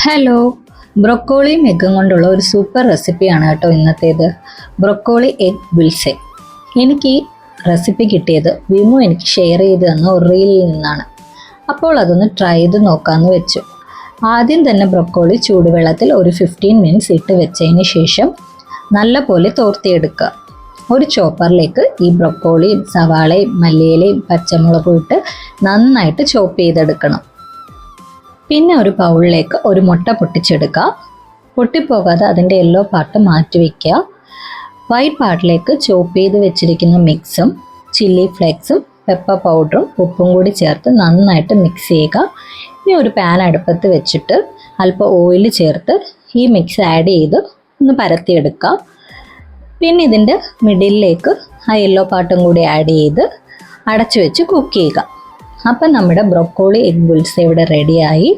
Hello, ബ്രൊക്കോളിയും എഗ്ഗും കൊണ്ടുള്ള ഒരു super റെസിപ്പിയാണ് കേട്ടോ ഇന്നത്തേത്. Broccoli egg bull's eye. എനിക്ക് ഈ റെസിപ്പി കിട്ടിയത് വിമു എനിക്ക് ഷെയർ ചെയ്ത് തന്ന ഒരു റീലിൽ നിന്നാണ്. അപ്പോൾ അതൊന്ന് ട്രൈ ചെയ്ത് നോക്കാമെന്ന് വെച്ചു. ആദ്യം തന്നെ ബ്രൊക്കോളി ചൂടുവെള്ളത്തിൽ ഒരു 15 മിനിറ്റ്സ് ഇട്ട് വെച്ചതിന് ശേഷം നല്ലപോലെ തോർത്തിയെടുക്കുക. ഒരു ചോപ്പറിലേക്ക് ഈ ബ്രൊക്കോളിയും സവാളയും മല്ലിയിലയും പച്ചമുളകും ഇട്ട് നന്നായിട്ട് ചോപ്പ് ചെയ്തെടുക്കണം. പിന്നെ ഒരു ബൗളിലേക്ക് ഒരു മുട്ട പൊട്ടിച്ചെടുക്കുക. പൊട്ടിപ്പോകാതെ അതിൻ്റെ യെല്ലോ പാർട്ട് മാറ്റി വയ്ക്കുക. വൈറ്റ് പാർട്ടിലേക്ക് ചോപ്പ് ചെയ്ത് വെച്ചിരിക്കുന്ന മിക്സും ചില്ലി ഫ്ലേക്സും പെപ്പർ പൗഡറും ഉപ്പും കൂടി ചേർത്ത് നന്നായിട്ട് മിക്സ് ചെയ്യുക. ഇനി ഒരു പാൻ അടുപ്പത്ത് വെച്ചിട്ട് അല്പം ഓയിൽ ചേർത്ത് ഈ മിക്സ് ആഡ് ചെയ്ത് ഒന്ന് പരത്തിയെടുക്കുക. പിന്നെ ഇതിൻ്റെ മിഡിലേക്ക് ആ യെല്ലോ പാർട്ടും കൂടി ആഡ് ചെയ്ത് അടച്ചു വെച്ച് കുക്ക് ചെയ്യുക. അപ്പം നമ്മുടെ ബ്രൊക്കോളി എഗ് ബുൾസൈ ഇവിടെ റെഡിയായി.